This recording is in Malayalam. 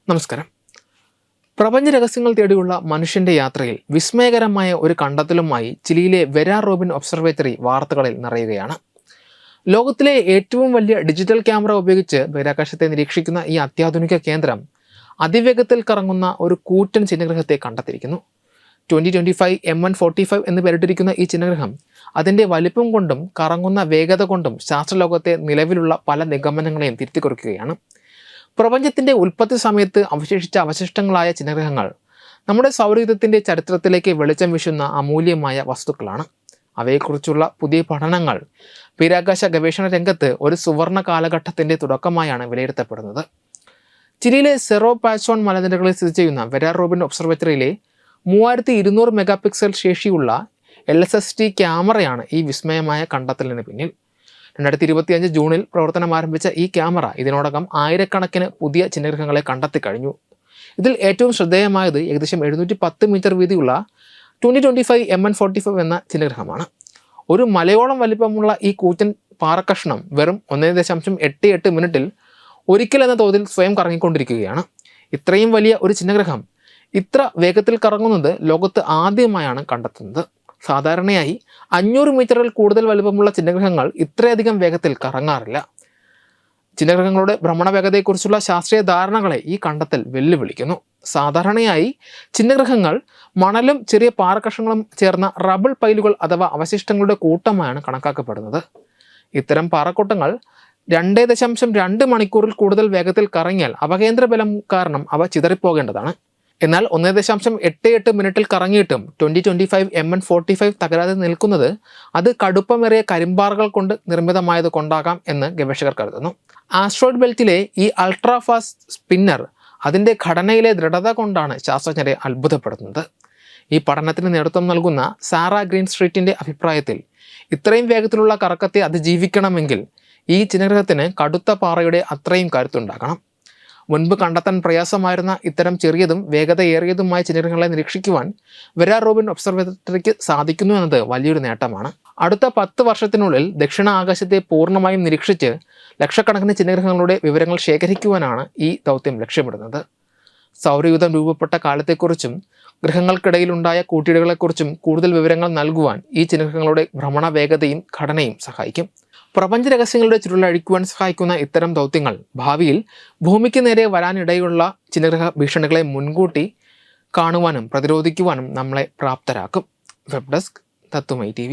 നമസ്കാരം. പ്രപഞ്ച രഹസ്യങ്ങൾ തേടിയുള്ള മനുഷ്യന്റെ യാത്രയിൽ വിസ്മയകരമായ ഒരു കണ്ടെത്തലുമായി ചിലിയിലെ വെരാ റൂബിൻ ഒബ്സർവേറ്ററി വാർത്തകളിൽ നിറയുകയാണ്. ലോകത്തിലെ ഏറ്റവും വലിയ ഡിജിറ്റൽ ക്യാമറ ഉപയോഗിച്ച് ബഹിരാകാശത്തെ നിരീക്ഷിക്കുന്ന ഈ അത്യാധുനിക കേന്ദ്രം അതിവേഗത്തിൽ കറങ്ങുന്ന ഒരു കൂറ്റൻ ചിഹ്നഗ്രഹത്തെ കണ്ടെത്തിയിരിക്കുന്നു. 2025 M145 എന്ന് പേരിട്ടിരിക്കുന്ന ഈ ചിഹ്നഗ്രഹം അതിൻ്റെ വലിപ്പം കൊണ്ടും കറങ്ങുന്ന വേഗത കൊണ്ടും ശാസ്ത്രലോകത്തെ നിലവിലുള്ള പല നിഗമനങ്ങളെയും തിരുത്തിക്കുറിക്കുകയാണ്. പ്രപഞ്ചത്തിൻ്റെ ഉൽപ്പത്തി സമയത്ത് അവശേഷിച്ച അവശിഷ്ടങ്ങളായ ചിഹ്നഗ്രഹങ്ങൾ നമ്മുടെ സൗരയൂഥത്തിൻ്റെ ചരിത്രത്തിലേക്ക് വെളിച്ചം വീശുന്ന അമൂല്യമായ വസ്തുക്കളാണ്. അവയെക്കുറിച്ചുള്ള പുതിയ പഠനങ്ങൾ ബഹിരാകാശ ഗവേഷണ രംഗത്ത് ഒരു സുവർണ കാലഘട്ടത്തിൻ്റെ തുടക്കമായാണ് വിലയിരുത്തപ്പെടുന്നത്. ചിലിയിലെ സെറോ പാച്ചോൺ മലനിരകളിൽ സ്ഥിതി ചെയ്യുന്ന വെരാ റൂബിൻ ഒബ്സർവേറ്ററിയിലെ 3200 മെഗാപിക്സൽ ശേഷിയുള്ള LSST ക്യാമറയാണ് ഈ വിസ്മയമായ കണ്ടെത്തലിന് പിന്നിൽ. 2025 ജൂണിൽ പ്രവർത്തനം ആരംഭിച്ച ഈ ക്യാമറ ഇതിനോടകം ആയിരക്കണക്കിന് പുതിയ ചിഹ്നഗ്രഹങ്ങളെ കണ്ടെത്തി കഴിഞ്ഞു. ഇതിൽ ഏറ്റവും ശ്രദ്ധേയമായത് ഏകദേശം 710 മീറ്റർ വീതിയുള്ള 2025 M145 എന്ന ചിഹ്നഗ്രഹമാണ്. ഒരു മലയോളം വലിപ്പമുള്ള ഈ കൂറ്റൻ പാറക്കഷ്ണം വെറും 1.88 മിനിറ്റിൽ ഒരിക്കൽ എന്ന തോതിൽ സ്വയം കറങ്ങിക്കൊണ്ടിരിക്കുകയാണ്. ഇത്രയും വലിയ ഒരു ചിഹ്നഗ്രഹം ഇത്ര വേഗത്തിൽ കറങ്ങുന്നത് ലോകത്ത് ആദ്യമായാണ് കണ്ടെത്തുന്നത്. സാധാരണയായി 500 മീറ്ററിൽ കൂടുതൽ വലുപ്പമുള്ള ചിഹ്നഗ്രഹങ്ങൾ ഇത്രയധികം വേഗത്തിൽ കറങ്ങാറില്ല. ചിഹ്നഗ്രഹങ്ങളുടെ ഭ്രമണ വേഗതയെക്കുറിച്ചുള്ള ശാസ്ത്രീയ ധാരണകളെ ഈ കണ്ടെത്തൽ വെല്ലുവിളിക്കുന്നു. സാധാരണയായി ചിഹ്നഗ്രഹങ്ങൾ മണലും ചെറിയ പാറക്കഷണങ്ങളും ചേർന്ന റബിൾ പൈലുകൾ അഥവാ അവശിഷ്ടങ്ങളുടെ കൂട്ടമായാണ് കണക്കാക്കപ്പെടുന്നത്. ഇത്തരം പാറക്കൂട്ടങ്ങൾ 2.2 മണിക്കൂറിൽ കൂടുതൽ വേഗത്തിൽ കറങ്ങിയാൽ അപകേന്ദ്ര ബലം കാരണം അവ ചിതറിപ്പോകേണ്ടതാണ്. എന്നാൽ 1.88 മിനിറ്റിൽ കറങ്ങിയിട്ടും 2025 M145 തകരാതെ നിൽക്കുന്നത് അത് കടുപ്പമേറിയ കരിമ്പാറകൾ കൊണ്ട് നിർമ്മിതമായത് കൊണ്ടാകാം എന്ന് ഗവേഷകർ കരുതുന്നു. ആസ്ട്രോയിഡ് ബെൽറ്റിലെ ഈ അൾട്രാ ഫാസ്റ്റ് സ്പിന്നർ അതിൻ്റെ ഘടനയിലെ ദൃഢത കൊണ്ടാണ് ശാസ്ത്രജ്ഞരെ അത്ഭുതപ്പെടുത്തുന്നത്. ഈ പഠനത്തിന് നേതൃത്വം നൽകുന്ന സാറ ഗ്രീൻ സ്ട്രീറ്റിൻ്റെ അഭിപ്രായത്തിൽ ഇത്രയും വേഗത്തിലുള്ള കറക്കത്തെ അതിജീവിക്കണമെങ്കിൽ ഈ ചിഹ്നഗ്രഹത്തിന് കടുത്ത പാറയുടെ അത്രയും കരുത്തുണ്ടാകണം. മുൻപ് കണ്ടെത്താൻ പ്രയാസമായിരുന്ന ഇത്തരം ചെറിയതും വേഗതയേറിയതുമായ ചിഹ്നഗ്രഹങ്ങളെ നിരീക്ഷിക്കുവാൻ വെരാ റൂബിൻ ഒബ്സർവേറ്ററിക്ക് സാധിക്കുന്നു എന്നത് വലിയൊരു നേട്ടമാണ്. അടുത്ത 10 വർഷത്തിനുള്ളിൽ ദക്ഷിണ ആകാശത്തെ പൂർണ്ണമായും നിരീക്ഷിച്ച് ലക്ഷക്കണക്കിന് ചിഹ്നഗ്രഹങ്ങളുടെ വിവരങ്ങൾ ശേഖരിക്കുവാനാണ് ഈ ദൗത്യം ലക്ഷ്യമിടുന്നത്. സൗരയൂഥം രൂപപ്പെട്ട കാലത്തെക്കുറിച്ചും ഗ്രഹങ്ങൾക്കിടയിലുണ്ടായ കൂട്ടിയിടികളെക്കുറിച്ചും കൂടുതൽ വിവരങ്ങൾ നൽകുവാൻ ഈ ചിഹ്നഗ്രഹങ്ങളുടെ ഭ്രമണ വേഗതയും ഘടനയും സഹായിക്കും. പ്രപഞ്ച രഹസ്യങ്ങളുടെ ചുരുളഴിക്കുവാൻ സഹായിക്കുന്ന ഇത്തരം ദൗത്യങ്ങൾ ഭാവിയിൽ ഭൂമിക്ക് നേരെ വരാനിടയുള്ള ചിഹ്നഗ്രഹ ഭീഷണികളെ മുൻകൂട്ടി കാണുവാനും പ്രതിരോധിക്കുവാനും നമ്മളെ പ്രാപ്തരാക്കും. വെബ് ഡെസ്ക് തത്വമൈ TV.